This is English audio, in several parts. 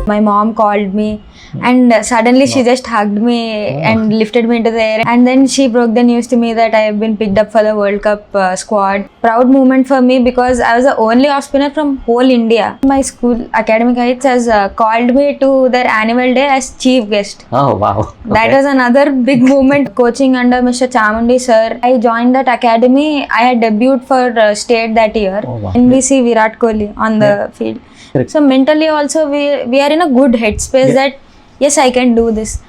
My mom called me and suddenly she just hugged me and lifted me into the air, and then she broke the news to me that I have been picked up for the World Cup squad. Proud moment for me because I was the only off spinner from whole India. My school, Academic Heights, has called me to their annual day as chief guest. Oh wow. Okay. That was another big moment. Coaching under Mr. Chamundi sir, I joined that academy. I had debuted for state that year. Oh, wow. And we see Virat Kohli on the field. Correct. So mentally also we are in a good headspace that yes, I can do this.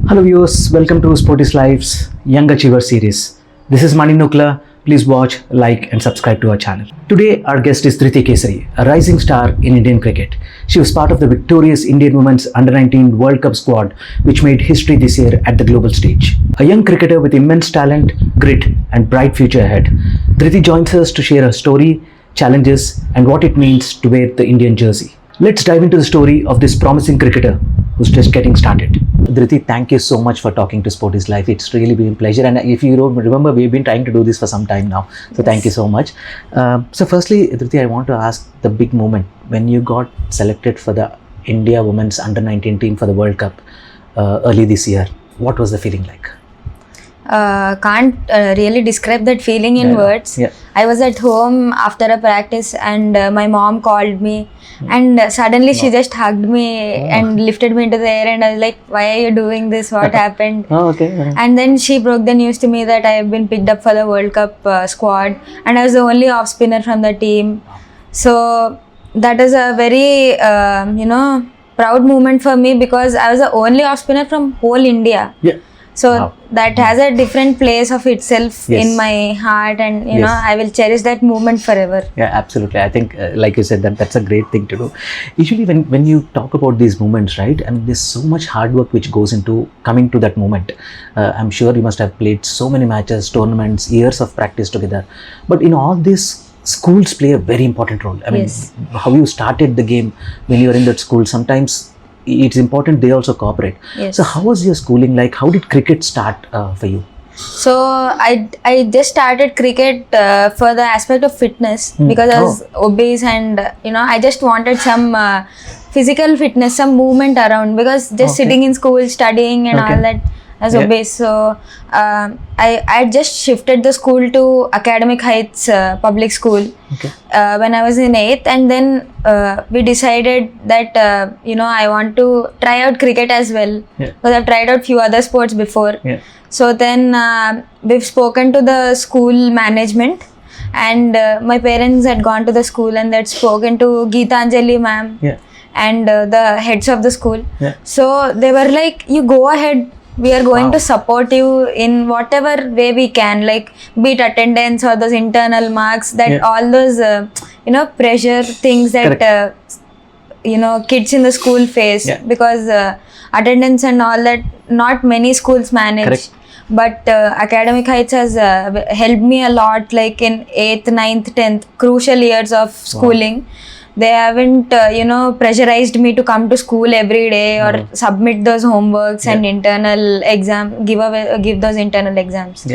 Hello viewers, welcome to Sportis Life's Young Achiever series. This is Mani Nukla. Please watch, like and subscribe to our channel. Today our guest is Driti Kesari, a rising star in Indian cricket. She was part of the victorious Indian Women's Under-19 World Cup squad which made history this year at the global stage. A young cricketer with immense talent, grit and bright future ahead. Driti joins us to share her story, challenges and what it means to wear the Indian jersey. Let's dive into the story of this promising cricketer who's just getting started. Drithi, thank you so much for talking to Sportis Life. It's really been a pleasure, and if you don't remember, we've been trying to do this for some time now. So thank you so much. So firstly, Drithi, I want to ask the big moment when you got selected for the India Women's Under-19 team for the World Cup early this year. What was the feeling like? Can't really describe that feeling in words. I was at home after a practice and my mom called me and suddenly she just hugged me and lifted me into the air, and I was like, why are you doing this? What happened? And then she broke the news to me that I have been picked up for the World Cup squad, and I was the only off spinner from the team. So that is a very proud moment for me because I was the only off spinner from whole India. So that has a different place of itself in my heart, and you know, I will cherish that moment forever. Yeah, absolutely. I think like you said, that's a great thing to do. Usually when you talk about these moments, right, and there's so much hard work which goes into coming to that moment. I'm sure you must have played so many matches, tournaments, years of practice together. But in all this, schools play a very important role. I mean, how you started the game when you were in that school, sometimes it's important they also cooperate. So how was your schooling like? How did cricket start for you? So I just started cricket for the aspect of fitness because I was obese, and you know, I just wanted some physical fitness, some movement around, because just sitting in school studying and all that, I was obese. So I just shifted the school to Academic Heights public school when I was in 8th, and then we decided that I want to try out cricket as well because I've tried out few other sports before. So then we've spoken to the school management, and my parents had gone to the school and they'd spoken to Geetanjali ma'am and the heads of the school. So they were like, you go ahead, we are going to support you in whatever way we can, like be it attendance or those internal marks, that all those pressure things that kids in the school face, because attendance and all that not many schools manage. But Academic Heights has helped me a lot, like in 8th, 9th, 10th, crucial years of schooling. They haven't pressurized me to come to school every day or submit those homeworks and internal exam, give those internal exams.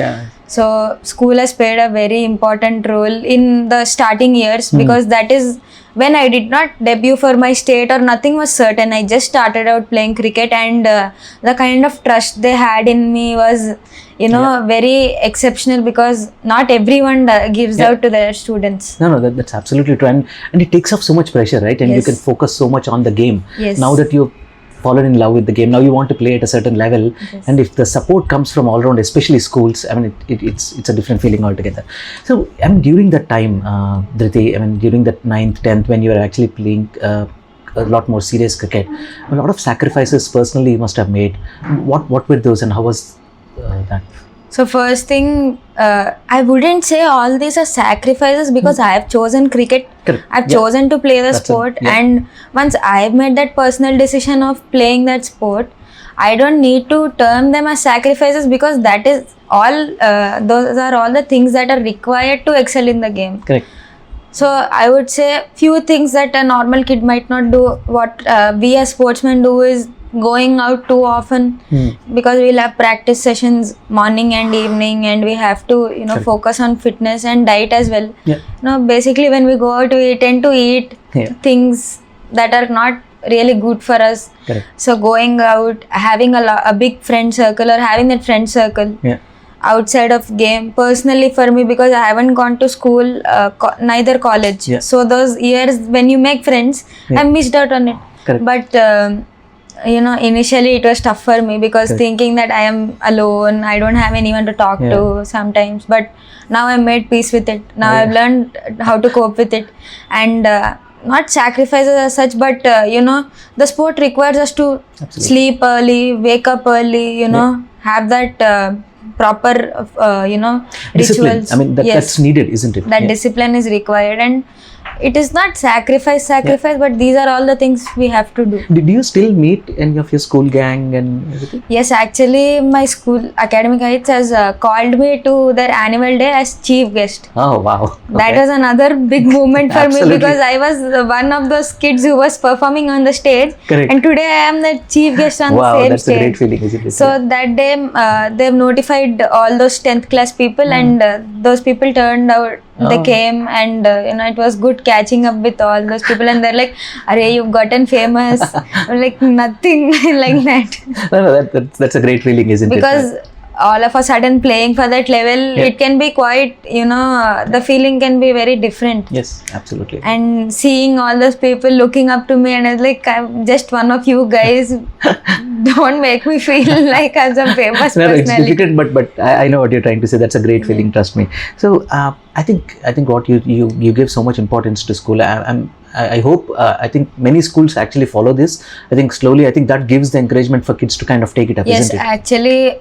So school has played a very important role in the starting years, because that is when I did not debut for my state or nothing was certain. I just started out playing cricket, and the kind of trust they had in me was very exceptional, because not everyone gives out to their students. No, that's absolutely true, and it takes off so much pressure, right? And you can focus so much on the game. Now that you've fallen in love with the game, now you want to play at a certain level, and if the support comes from all around, especially schools, I mean, it's a different feeling altogether. So I mean, during that time, Drithi, I mean, during that 9th, 10th, when you were actually playing a lot more serious cricket, a lot of sacrifices personally you must have made. What were those, and how was that? So first thing, I wouldn't say all these are sacrifices, because I have chosen cricket. I've chosen to play the sport, and once I've made that personal decision of playing that sport, I don't need to term them as sacrifices, because that is all, those are all the things that are required to excel in the game. So I would say few things that a normal kid might not do, what we as sportsmen do is going out too often because we'll have practice sessions morning and evening, and we have to focus on fitness and diet as well. Basically when we go out, we tend to eat things that are not really good for us. Correct. So going out, having a big friend circle, or having that friend circle outside of game, personally for me, because I haven't gone to school, neither college, so those years when you make friends, I missed out on it. Correct. But initially it was tough for me, because thinking that I am alone, I don't have anyone to talk to sometimes, but now I made peace with it. Now I've learned how to cope with it, and not sacrifices as such, but the sport requires us to sleep early, wake up early, have that proper discipline. rituals. I mean, that's needed, isn't it? That discipline is required, and it is not sacrifice, but these are all the things we have to do. Do you still meet any of your school gang and everything? Yes, actually my school, Academic Heights, has called me to their annual day as chief guest. Oh wow. That was another big moment for me, because I was one of those kids who was performing on the stage. Correct. And today I am the chief guest on the same that's stage. A great feeling, isn't it? So that day they've notified all those 10th class people, and those people turned out. They came, and it was good catching up with all those people, and they're like, "Arey, you've gotten famous." I'm like, nothing like that. No, that's a great feeling, isn't it? Because all of a sudden playing for that level, it can be quite, the feeling can be very different. Yes, absolutely. And seeing all those people looking up to me, and I was like, I'm just one of you guys. Don't make me feel like I'm some famous personality. It's difficult, but I know what you're trying to say. That's a great feeling, trust me. So I think what you give so much importance to school. I hope I think many schools actually follow this. I think slowly, I think that gives the encouragement for kids to kind of take it up, isn't it? Yes, actually,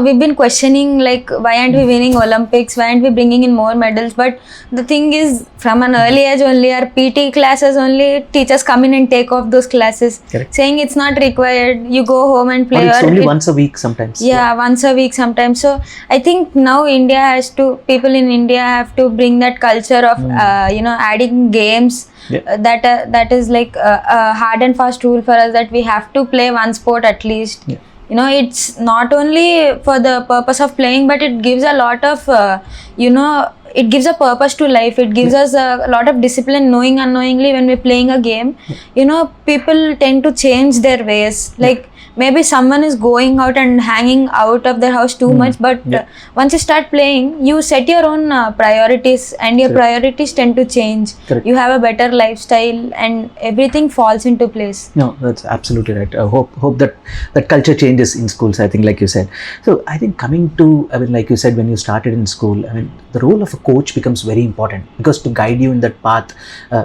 we've been questioning, like, why aren't we winning Olympics? Why aren't we bringing in more medals? But the thing is, from an early age only, our PT classes only, teachers come in and take off those classes. Correct. Saying it's not required, you go home and play. Or it's only once a week sometimes. Yeah, once a week sometimes. So I think now people in India have to bring that culture of, adding games. That is like a hard and fast rule for us, that we have to play one sport at least. It's not only for the purpose of playing, but it gives a lot of it gives a purpose to life. It gives us a lot of discipline, knowing unknowingly when we're playing a game. People tend to change their ways, like maybe someone is going out and hanging out of their house too much, but once you start playing, you set your own priorities, and your priorities tend to change. You have a better lifestyle, and everything falls into place. No, that's absolutely right. I hope that culture changes in schools, I think, like you said. So I think coming to, like you said, when you started in school, the role of a coach becomes very important, because to guide you in that path,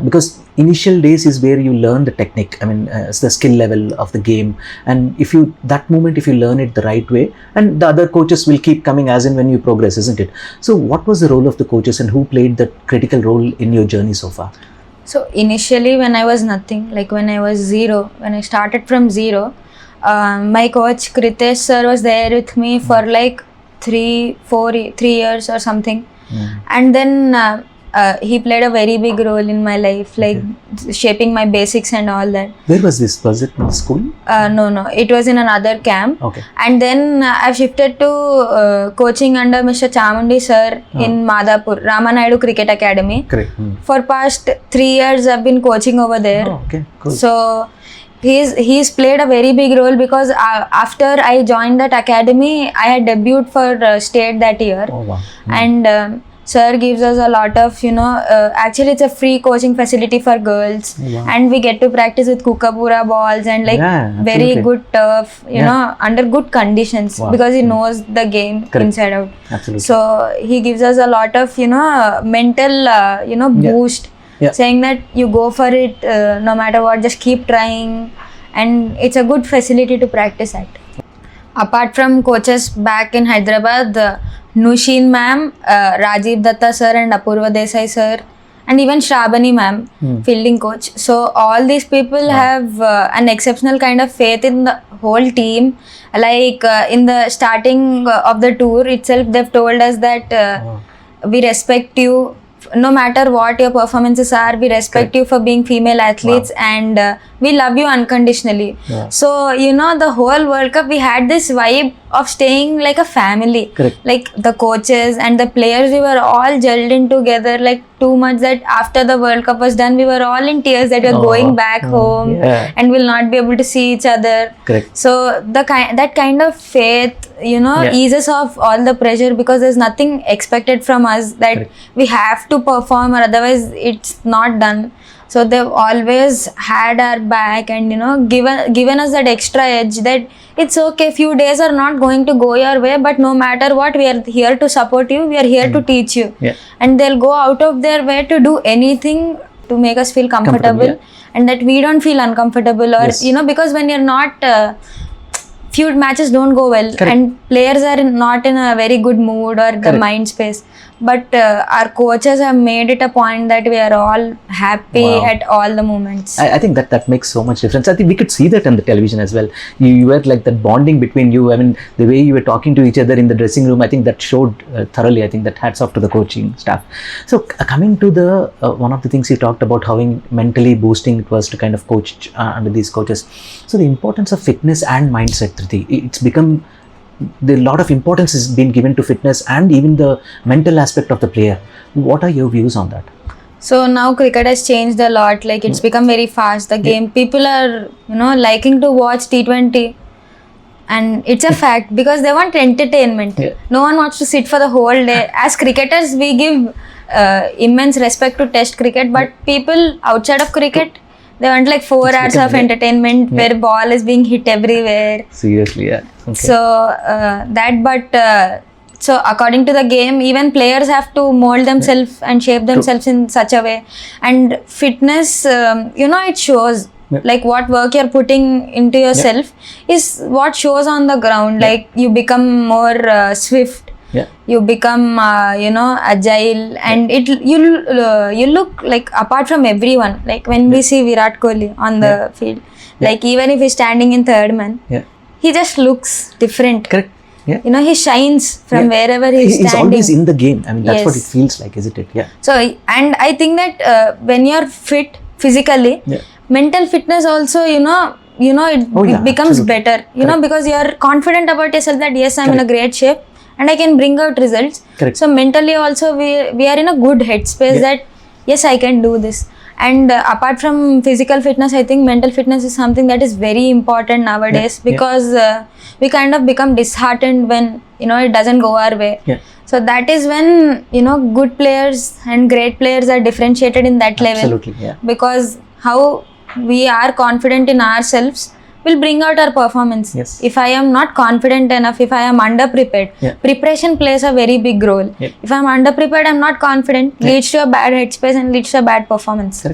because initial days is where you learn the technique, it's the skill level of the game, and if you learn it the right way, and the other coaches will keep coming as in when you progress, isn't it? So what was the role of the coaches, and who played that critical role in your journey so far? So initially, when I was nothing, like when I was zero, when I started from zero, my coach Kritesh sir was there with me for like 3 years or something. And then he played a very big role in my life, like shaping my basics and all that. Where was this? Was it in school? No, it was in another camp. Okay. And then I've shifted to coaching under Mr. Chamundi sir in Madhapur, Ramanaidu Cricket Academy. Correct. For past 3 years I've been coaching over there. Oh, okay, cool. So he's played a very big role, because after I joined that academy, I had debuted for state that year. Oh wow. And sir gives us a lot of, actually it's a free coaching facility for girls. Wow. And we get to practice with Kukapura balls and like very good turf, under good conditions. Wow. Because he knows the game inside out. Absolutely. So he gives us a lot of, mental, boost. Saying that you go for it, no matter what, just keep trying, and it's a good facility to practice at. Apart from coaches back in Hyderabad, Nushin ma'am, Rajiv Datta sir and Apurva Desai sir, and even Shravani ma'am, fielding coach. So all these people have an exceptional kind of faith in the whole team. Like in the starting of the tour itself, they've told us that we respect you no matter what your performances are, we respect you for being female athletes, and we love you unconditionally. So the whole World Cup we had this vibe of staying like a family. Like the coaches and the players, we were all gelled in together like too much that after the World Cup was done, we were all in tears that we are going back home and will not be able to see each other. So that kind of faith eases off all the pressure, because there's nothing expected from us that we have to perform, or otherwise it's not done. So they've always had our back and given us that extra edge that it's okay, few days are not going to go your way, but no matter what, we are here to support you, we are here to teach you. And they'll go out of their way to do anything to make us feel comfortable, and that we don't feel uncomfortable, or because when you're not few matches don't go well, and players are not in a very good mood or the mind space, but our coaches have made it a point that we are all happy at all the moments. I think that makes so much difference. I think we could see that on the television as well. You were like that bonding between you. I mean, the way you were talking to each other in the dressing room, I think that showed thoroughly. I think that hats off to the coaching staff. So coming to the one of the things you talked about, how mentally boosting it was to kind of coach under these coaches. So the importance of fitness and mindset, Drithi, it's become a lot of importance is being given to fitness and even the mental aspect of the player. What are your views on that? So now cricket has changed a lot. Like it's become very fast, the game. People are liking to watch T20, and it's a fact because they want entertainment. No one wants to sit for the whole day. As cricketers, we give immense respect to Test cricket, but people outside of cricket, they want like 4 hours of entertainment where ball is being hit everywhere. Seriously, So according to the game, even players have to mold themselves and shape themselves in such a way. And fitness, it shows. Like what work you're putting into yourself is what shows on the ground. Like you become more swift. You become agile, and you look like apart from everyone. Like when we see Virat Kohli on the field, like even if he's standing in third man, he just looks different. He shines from wherever he's standing. He's always in the game. I mean, that's what it feels like, isn't it? So, and I think that when you're fit physically, mental fitness also, it becomes better. Because you're confident about yourself that yes, I'm in a great shape and I can bring out results. So mentally also we are in a good headspace that yes, I can do this. And apart from physical fitness, I think mental fitness is something that is very important nowadays, because we kind of become disheartened when it doesn't go our way. So that is when good players and great players are differentiated in that level. Because how we are confident in ourselves will bring out our performance. If I am not confident enough, if I am underprepared, preparation plays a very big role. If I am underprepared, I am not confident, leads to a bad headspace and leads to a bad performance.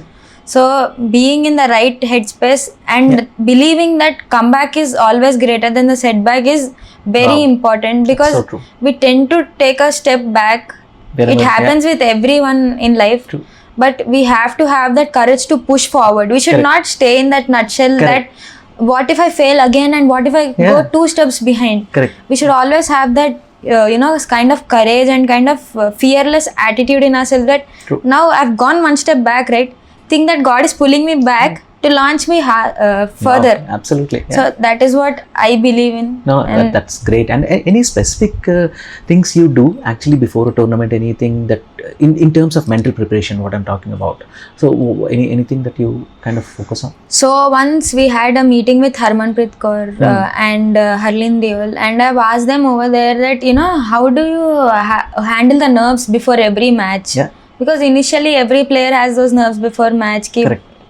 So being in the right headspace and believing that comeback is always greater than the setback is very important, because we tend to take a step back. It happens with everyone in life. But we have to have that courage to push forward. We should not stay in that nutshell that what if I fail again and what if I go 2 steps behind. We should always have that kind of courage and kind of fearless attitude in ourselves that now I've gone 1 step back, right? Think that God is pulling me back to launch me further. Absolutely. So that is what I believe in. That's great. And any specific things you do actually before a tournament, anything that in terms of mental preparation, what I'm talking about? So anything that you kind of focus on? So once we had a meeting with Harmanpreet Kaur and Harleen Deol, and I've asked them over there that how do you handle the nerves before every match? Because initially every player has those nerves before match.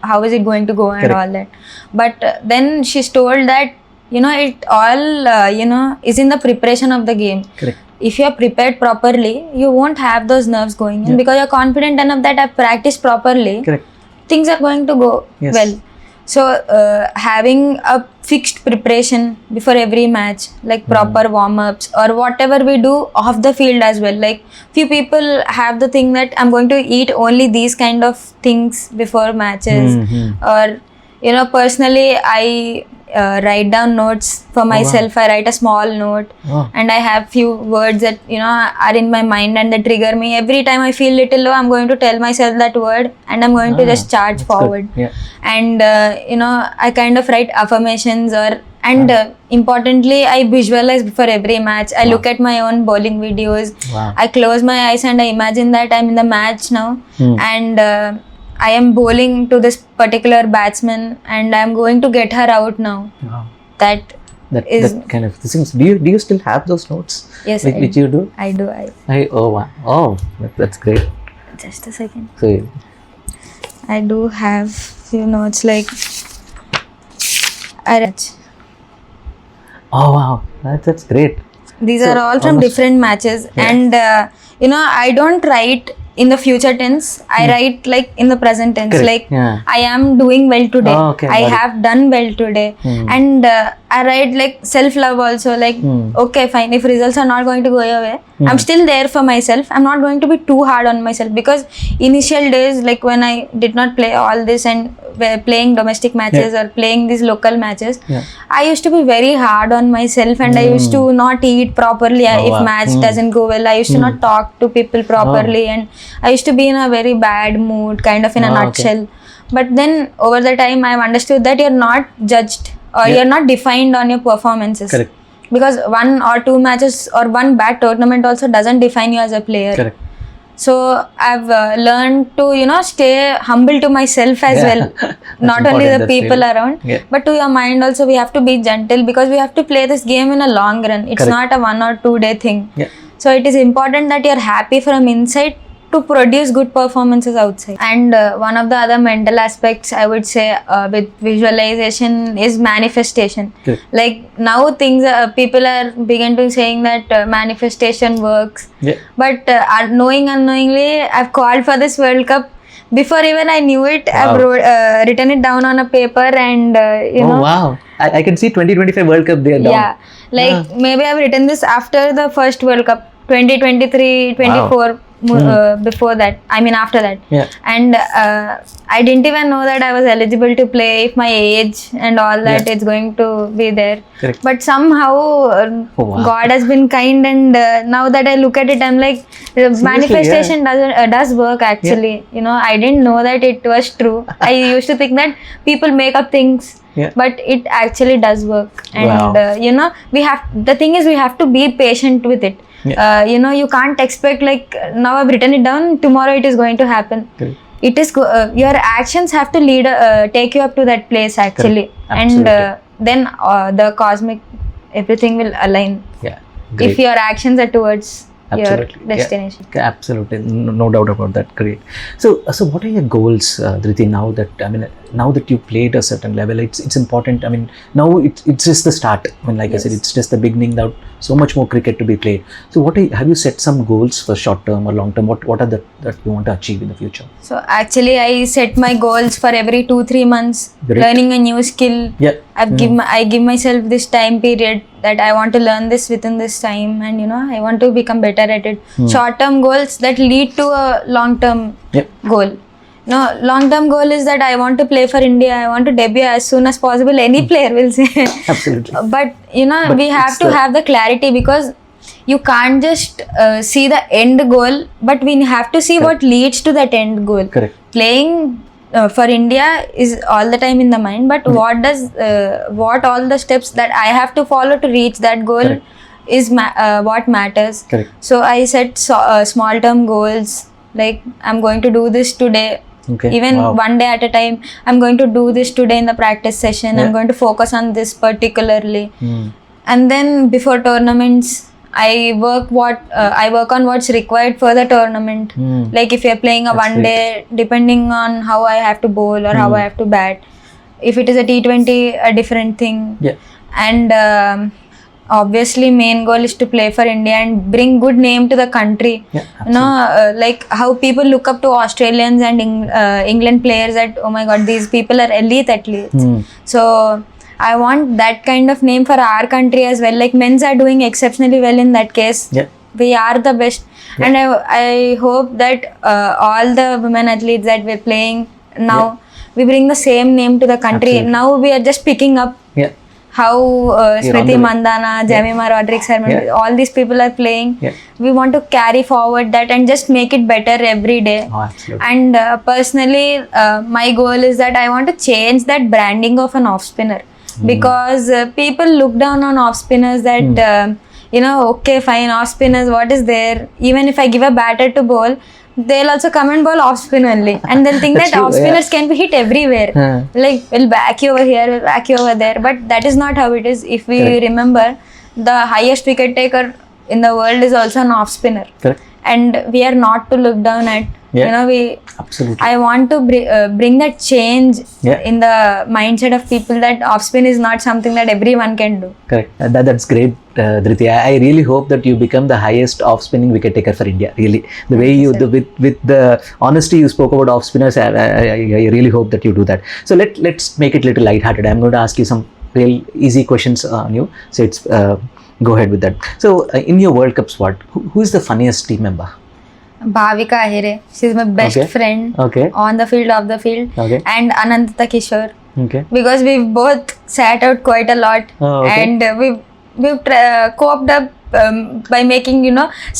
How is it going to go and all that, but then she's told that it all is in the preparation of the game. If you are prepared properly, you won't have those nerves going in, because you're confident enough that I've practiced properly. Things are going to go well. So having a fixed preparation before every match, like proper warm-ups or whatever we do off the field as well. Like few people have the thing that I'm going to eat only these kind of things before matches, or personally I write down notes for myself. I write a small note, and I have few words that are in my mind and they trigger me. Every time I feel little low, I'm going to tell myself that word, and I'm going to just charge forward. Yeah. And I kind of write affirmations importantly, I visualize before every match. I look at my own bowling videos. I close my eyes and I imagine that I'm in the match now, and I am bowling to this particular batsman and I'm going to get her out now. That kind of things. Do you still have those notes? Yes, which you do? I do. Oh wow! Oh, that's great. Just a second. So I do have few notes like oh wow, that's great. These are all from different matches, and I don't write in the future tense. I write like in the present tense. Correct. Like I am doing well today. I have done well today, and I write like self-love also. Like okay, fine. If results are not going to go your way, I'm still there for myself. I'm not going to be too hard on myself, because initial days, like when I did not play all this and were playing domestic matches or playing these local matches, I used to be very hard on myself, and I used to not eat properly if match doesn't go well. I used to not talk to people properly, and I used to be in a very bad mood, kind of in a nutshell. But then over the time, I've understood that you're not judged or you're not defined on your performances. Correct. Because 1 or 2 matches or one bad tournament also doesn't define you as a player. Correct. So I've learned to stay humble to myself as well, not only the people around, but to your mind also. We have to be gentle, because we have to play this game in a long run. It's not a 1 or 2 day thing. So it is important that you're happy from inside to produce good performances outside. And one of the other mental aspects, I would say, with visualization is manifestation. Like now things people are begin to saying that manifestation works, but knowing unknowingly, I've called for this World Cup before even I knew it. I've written it down on a paper, and oh wow, I can see 2025 World Cup there down. Like maybe I've written this after the first World Cup, 2023, 24. Before that, I mean after that, and I didn't even know that I was eligible to play, if my age and all that is going to be there. But somehow God has been kind, and now that I look at it, I'm like, manifestation does work actually. I didn't know that it was true. I used to think that people make up things, but it actually does work. And the thing is, we have to be patient with it. You can't expect like now I've written it down, tomorrow it is going to happen. It is your actions have to lead take you up to that place actually. And then the cosmic everything will align if your actions are towards your destination. Absolutely, no doubt about that. Great. So what are your goals, Drithi, now that you played a certain level? It's important. I mean, now it's just the start. I mean, like I said, it's just the beginning. Now so much more cricket to be played. So have you set some goals for short term or long term? What are that you want to achieve in the future? So actually, I set my goals for every 2-3 months. Learning a new skill. I give myself this time period that I want to learn this within this time, and I want to become better at it. Short term goals that lead to a long term goal. No, long term goal is that I want to play for India. I want to debut as soon as possible. Any player will say. Absolutely. But we have to have the clarity, because you can't just see the end goal, but we have to see what leads to that end goal. Playing for India is all the time in the mind, but what all the steps that I have to follow to reach that goal is what matters. So I set small term goals, like I'm going to do this today. Even 1 day at a time. I'm going to do this today in the practice session. I'm going to focus on this particularly. And then before tournaments, I work on what's required for the tournament. Like if you're playing a one day, depending on how I have to bowl or how I have to bat. If it is a T20, a different thing. And obviously main goal is to play for India and bring good name to the country. Like how people look up to Australians and England players, that oh my god, these people are elite athletes. So I want that kind of name for our country as well. Like men's are doing exceptionally well in that case. We are the best. And I hope that all the women athletes that we're playing now, we bring the same name to the country. Now we are just picking up how You're on Smriti the way. Mandana, Jemima Rodriguez, Yeah. all these people are playing. Yeah. We want to carry forward that and just make it better every day. Oh, absolutely. And personally, my goal is that I want to change that branding of an off spinner, because people look down on off spinners that okay, fine, off spinners, what is there? Even if I give a batter to bowl, they'll also come and bowl off spin only, and they'll think That's that true, off spinners can be hit everywhere. Like, we'll back you over here, we'll back you over there, but that is not how it is. If we Correct. remember, the highest wicket taker in the world is also an off spinner. Correct. And we are not to look down at. We Absolutely. I want to bring that change Yeah. in the mindset of people, that off spin is not something that everyone can do. Correct. That's great, Drithi. I really hope that you become the highest off spinning wicket taker for India. Really, the way you with the honesty you spoke about off spinners, I really hope that you do that. So let's make it a little lighthearted. I'm going to ask you some real easy questions on you. So it's go ahead with that. So in your World Cup squad, who is the funniest team member? Bhavika Ahire, she's my best Okay. friend. Okay. On the field, off the field. Okay. And Anantha Kishore, Okay. because we've both sat out quite a lot. Oh, okay. And we've coped up by making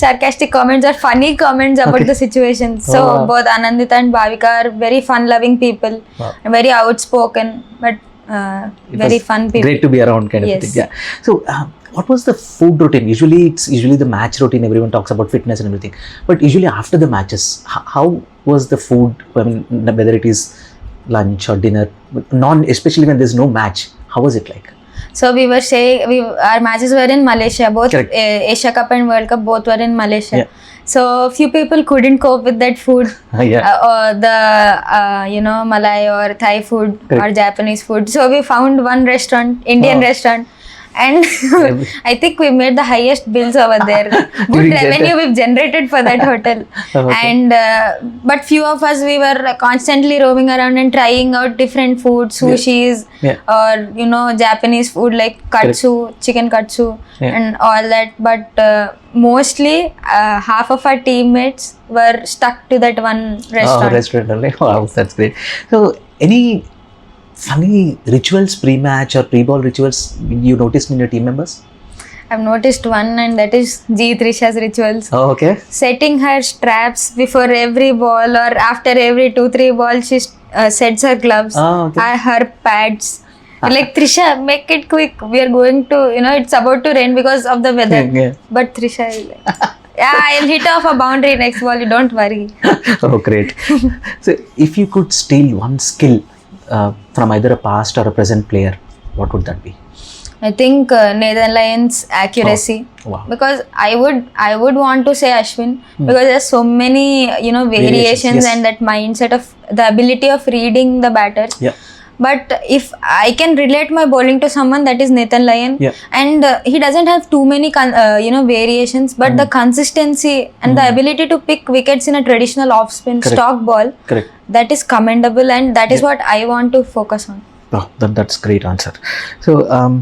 sarcastic comments or funny comments about Okay. the situation. So Oh, wow. both Anandita and Bhavika are very fun loving people. Wow. And very outspoken, but It very was fun people. Great to be around, kind of Yes. thing. Yeah. So, what was the food routine? It's usually the match routine. Everyone talks about fitness and everything, but usually after the matches, how was the food? I mean, whether it is lunch or dinner, especially when there's no match, how was it like? So we were saying, our matches were in Malaysia, both Correct. Asia Cup and World Cup, both were in Malaysia. Yeah. So few people couldn't cope with that food, Yeah. or the Malay or Thai food Correct. or Japanese food. So we found one restaurant, Indian Wow. restaurant, and I think we made the highest bills over there. Good During that revenue time. we've generated for that hotel. Okay. And but few of us, we were constantly roaming around and trying out different foods, sushis, Yeah. or Japanese food like katsu, chicken katsu, Yeah. and all that. But mostly half of our teammates were stuck to that one restaurant. Oh, restaurant only. Wow, that's great. So, any funny rituals, pre-match or pre-ball rituals you noticed in your team members? I've noticed one, and that is G. Trisha's rituals. Oh, okay. Setting her straps before every ball, or after every 2-3 balls, she sets her gloves, Oh, okay. her pads. Like, Trisha, make it quick. We are going to, it's about to rain because of the weather. Yeah. But Trisha is like, yeah, I'll hit off a boundary next ball, you don't worry. Oh, great. So, if you could steal one skill from either a past or a present player, what would that be? I think Netherlands accuracy. Oh, wow. Because I would want to say Ashwin, because there's so many variations, yes. and that mindset of the ability of reading the batter. Yeah. But if I can relate my bowling to someone, that is Nathan Lyon. Yeah. And he doesn't have too many variations, but the consistency and the ability to pick wickets in a traditional off spin Correct. stock ball, Correct. that is commendable, and that is what I want to focus on. Oh, that's great answer. So,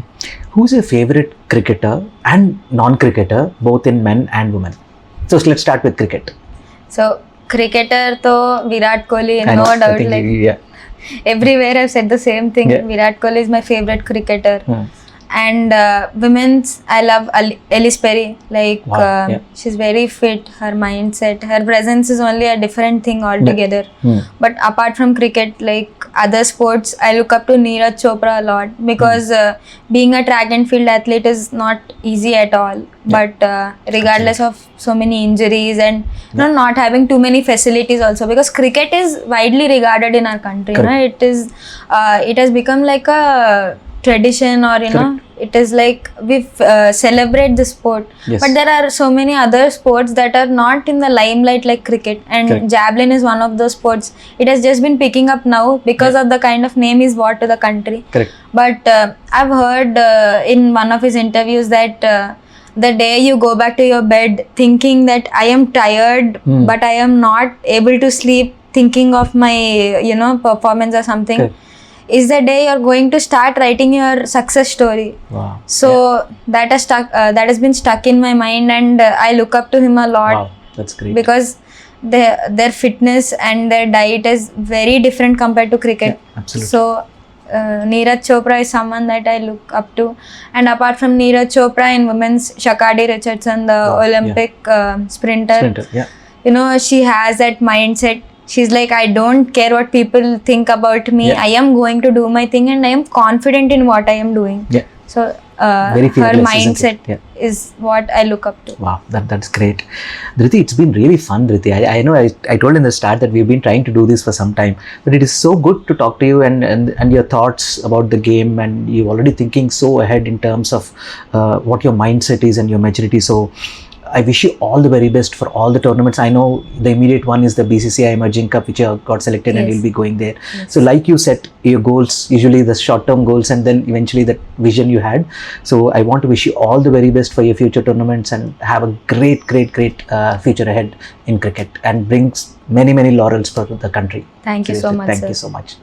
who's your favorite cricketer and non-cricketer, both in men and women? So, let's start with cricket. So cricketer to Virat Kohli, I no know, I doubt. think Like, yeah. everywhere I've said the same thing. Yeah. Virat Kohli is my favorite cricketer. Hmm. And women's, I love Ellis Perry. Like, Wow, yeah. she's very fit. Her mindset, her presence is only a different thing altogether. Hmm. But apart from cricket, like other sports, I look up to Neeraj Chopra a lot, because being a track and field athlete is not easy at all. But regardless of so many injuries and not having too many facilities also, because cricket is widely regarded in our country. Correct. It has become like a tradition, or it is like we celebrate the sport. Yes. But there are so many other sports that are not in the limelight like cricket, and Correct. javelin is one of those sports. It has just been picking up now because of the kind of name he's brought to the country. Correct. But I've heard in one of his interviews that the day you go back to your bed thinking that I am tired, but I am not able to sleep, thinking of my performance or something, Correct. is the day you're going to start writing your success story. Wow. So that has been stuck in my mind, and I look up to him a lot. Wow, that's great. Because their fitness and their diet is very different compared to cricket. Yeah, absolutely. So Neeraj Chopra is someone that I look up to. And apart from Neeraj Chopra in women's, Shakadi Richardson, the Olympic sprinter. Yeah. You know, she has that mindset. She's like, I don't care what people think about me. Yeah. I am going to do my thing and I am confident in what I am doing. Yeah. So Very her fearless, mindset isn't it? is what I look up to. Wow, that's great. Drithi, it's been really fun, Drithi. I know I told in the start that we've been trying to do this for some time, but it is so good to talk to you and your thoughts about the game, and you're already thinking so ahead in terms of what your mindset is and your maturity. So I wish you all the very best for all the tournaments. I know the immediate one is the BCCI Emerging Cup, which you got selected and you'll be going there. Yes. So like you set your goals, usually the short-term goals and then eventually that vision you had. So I want to wish you all the very best for your future tournaments and have a great future ahead in cricket and brings many laurels for the country. Thank you so much, Thank sir. you so much.